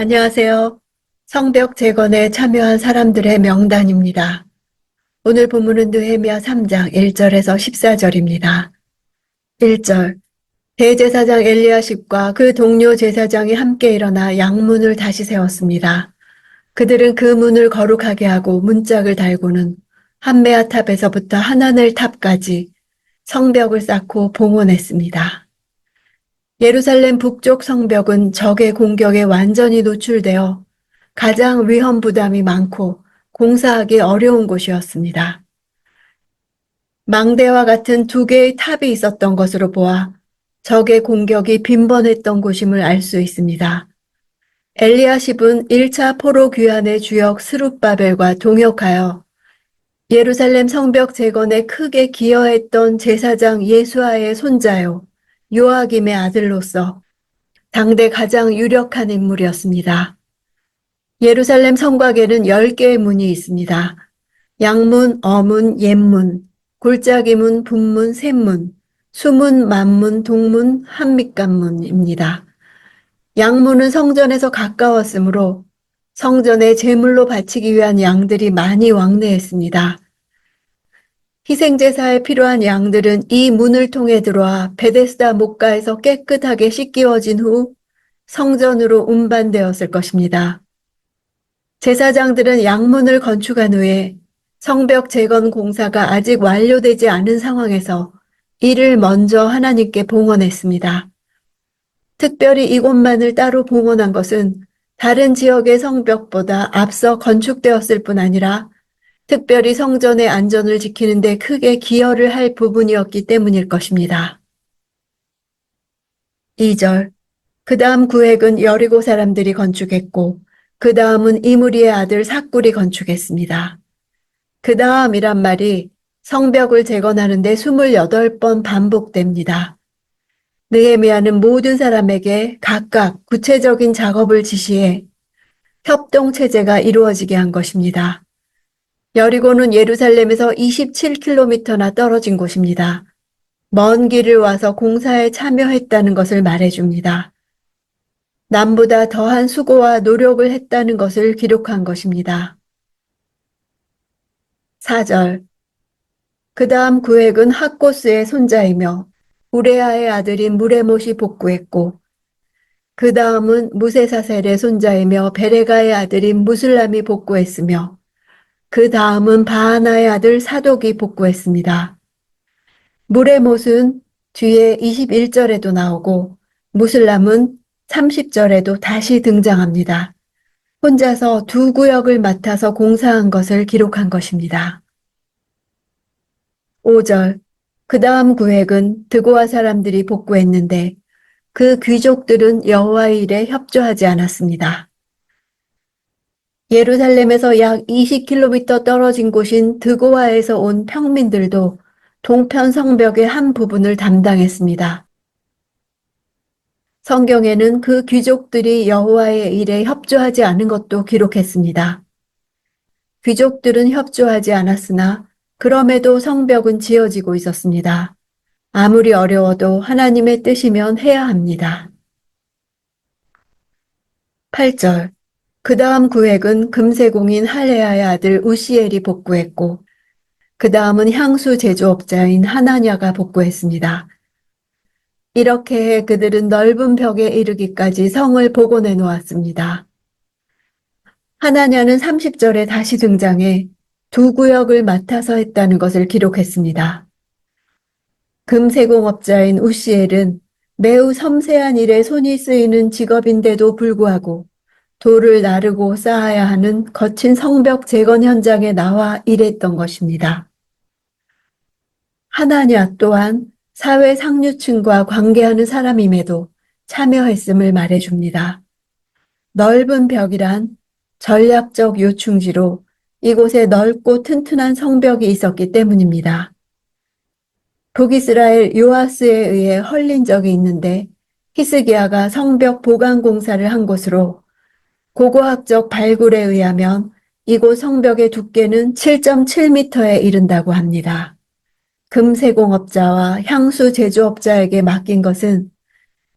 안녕하세요. 성벽 재건에 참여한 사람들의 명단입니다. 오늘 본문은 느헤미야 3장 1절에서 14절입니다. 1절. 대제사장 엘리야십과 그 동료 제사장이 함께 일어나 양문을 다시 세웠습니다. 그들은 그 문을 거룩하게 하고 문짝을 달고는 한메아 탑에서부터 하나넬 탑까지 성벽을 쌓고 봉헌했습니다. 예루살렘 북쪽 성벽은 적의 공격에 완전히 노출되어 가장 위험 부담이 많고 공사하기 어려운 곳이었습니다. 망대와 같은 두 개의 탑이 있었던 것으로 보아 적의 공격이 빈번했던 곳임을 알 수 있습니다. 엘리야십은 1차 포로 귀환의 주역 스룹바벨과 동역하여 예루살렘 성벽 재건에 크게 기여했던 제사장 예수아의 손자요 요아김의 아들로서 당대 가장 유력한 인물이었습니다. 예루살렘 성곽에는 10개의 문이 있습니다. 양문, 어문, 옛문, 골짜기문, 분문, 샘문, 수문, 만문, 동문, 한밑간문입니다. 양문은 성전에서 가까웠으므로 성전에 제물로 바치기 위한 양들이 많이 왕래했습니다. 희생제사에 필요한 양들은 이 문을 통해 들어와 베데스다 목가에서 깨끗하게 씻기워진 후 성전으로 운반되었을 것입니다. 제사장들은 양문을 건축한 후에 성벽 재건 공사가 아직 완료되지 않은 상황에서 이를 먼저 하나님께 봉헌했습니다. 특별히 이곳만을 따로 봉헌한 것은 다른 지역의 성벽보다 앞서 건축되었을 뿐 아니라 특별히 성전의 안전을 지키는 데 크게 기여를 할 부분이었기 때문일 것입니다. 2절. 그 다음 구획은 여리고 사람들이 건축했고 그 다음은 이무리의 아들 삭굴이 건축했습니다. 그 다음이란 말이 성벽을 재건하는데 28번 반복됩니다. 느헤미야는 모든 사람에게 각각 구체적인 작업을 지시해 협동체제가 이루어지게 한 것입니다. 여리고는 예루살렘에서 27km나 떨어진 곳입니다. 먼 길을 와서 공사에 참여했다는 것을 말해줍니다. 남보다 더한 수고와 노력을 했다는 것을 기록한 것입니다. 4절. 그 다음 구획은 학고스의 손자이며 우레아의 아들인 무레못이 복구했고 그 다음은 무세사셀의 손자이며 베레가의 아들인 무슬람이 복구했으며 그 다음은 바하나의 아들 사독이 복구했습니다. 무레못은 뒤에 21절에도 나오고 무슬람은 30절에도 다시 등장합니다. 혼자서 두 구역을 맡아서 공사한 것을 기록한 것입니다. 5절. 그 다음 구획은 드고아 사람들이 복구했는데 그 귀족들은 여호와의 일에 협조하지 않았습니다. 예루살렘에서 약 20km 떨어진 곳인 드고아에서 온 평민들도 동편 성벽의 한 부분을 담당했습니다. 성경에는 그 귀족들이 여호와의 일에 협조하지 않은 것도 기록했습니다. 귀족들은 협조하지 않았으나 그럼에도 성벽은 지어지고 있었습니다. 아무리 어려워도 하나님의 뜻이면 해야 합니다. 8절. 그 다음 구획은 금세공인 할레아의 아들 우시엘이 복구했고 그 다음은 향수 제조업자인 하나냐가 복구했습니다. 이렇게 해 그들은 넓은 벽에 이르기까지 성을 복원해 놓았습니다. 하나냐는 30절에 다시 등장해 두 구역을 맡아서 했다는 것을 기록했습니다. 금세공업자인 우시엘은 매우 섬세한 일에 손이 쓰이는 직업인데도 불구하고 돌을 나르고 쌓아야 하는 거친 성벽 재건 현장에 나와 일했던 것입니다. 하나냐 또한 사회 상류층과 관계하는 사람임에도 참여했음을 말해줍니다. 넓은 벽이란 전략적 요충지로 이곳에 넓고 튼튼한 성벽이 있었기 때문입니다. 북이스라엘 요아스에 의해 헐린 적이 있는데 히스기야가 성벽 보강 공사를 한 곳으로 고고학적 발굴에 의하면 이곳 성벽의 두께는 7.7m에 이른다고 합니다. 금세공업자와 향수 제조업자에게 맡긴 것은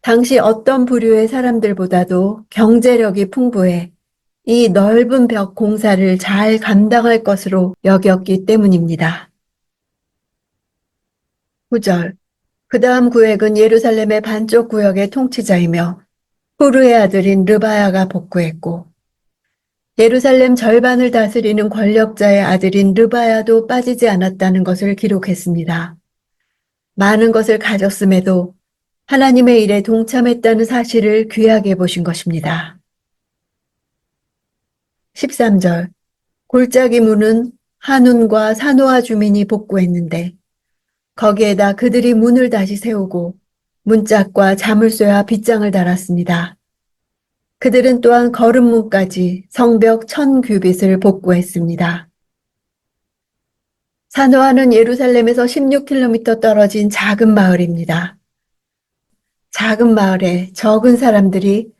당시 어떤 부류의 사람들보다도 경제력이 풍부해 이 넓은 벽 공사를 잘 감당할 것으로 여겼기 때문입니다. 9절. 그 다음 구역은 예루살렘의 반쪽 구역의 통치자이며 후르의 아들인 르바야가 복구했고 예루살렘 절반을 다스리는 권력자의 아들인 르바야도 빠지지 않았다는 것을 기록했습니다. 많은 것을 가졌음에도 하나님의 일에 동참했다는 사실을 귀하게 보신 것입니다. 13절. 골짜기 문은 한운과 사노아 주민이 복구했는데 거기에다 그들이 문을 다시 세우고 문짝과 자물쇠와 빗장을 달았습니다. 그들은 또한 거름문까지 성벽 1000규빗을 복구했습니다. 사노아는 예루살렘에서 16km 떨어진 작은 마을입니다. 작은 마을에 적은 사람들이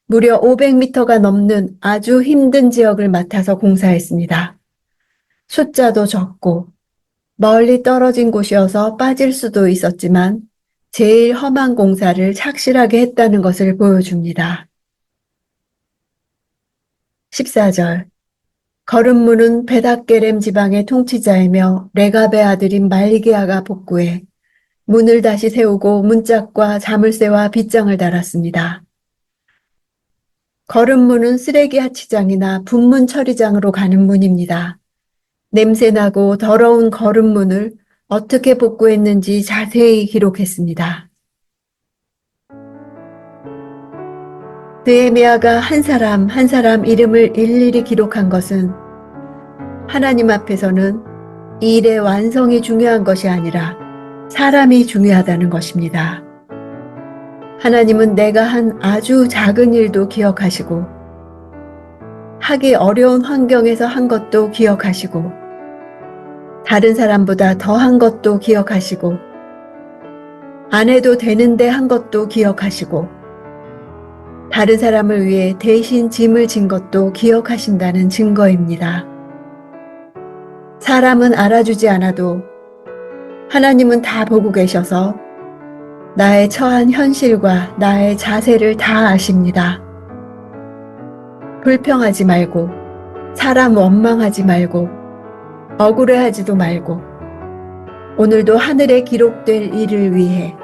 무려 500m가 넘는 아주 힘든 지역을 맡아서 공사했습니다. 숫자도 적고 멀리 떨어진 곳이어서 빠질 수도 있었지만 제일 험한 공사를 착실하게 했다는 것을 보여줍니다. 14절. 거름문은 베닷게렘 지방의 통치자이며 레갑의 아들인 말기야가 복구해 문을 다시 세우고 문짝과 자물쇠와 빗장을 달았습니다. 거름문은 쓰레기 하치장이나 분문 처리장으로 가는 문입니다. 냄새나고 더러운 거름문을 어떻게 복구했는지 자세히 기록했습니다. 느헤미야가 한 사람 한 사람 이름을 일일이 기록한 것은 하나님 앞에서는 이 일의 완성이 중요한 것이 아니라 사람이 중요하다는 것입니다. 하나님은 내가 한 아주 작은 일도 기억하시고 하기 어려운 환경에서 한 것도 기억하시고 다른 사람보다 더한 것도 기억하시고 안 해도 되는데 한 것도 기억하시고 다른 사람을 위해 대신 짐을 진 것도 기억하신다는 증거입니다. 사람은 알아주지 않아도 하나님은 다 보고 계셔서 나의 처한 현실과 나의 자세를 다 아십니다. 불평하지 말고 사람 원망하지 말고 억울해하지도 말고 오늘도 하늘에 기록될 일을 위해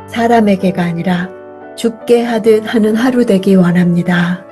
사람에게가 아니라 주께 하듯 하는 하루 되기 원합니다.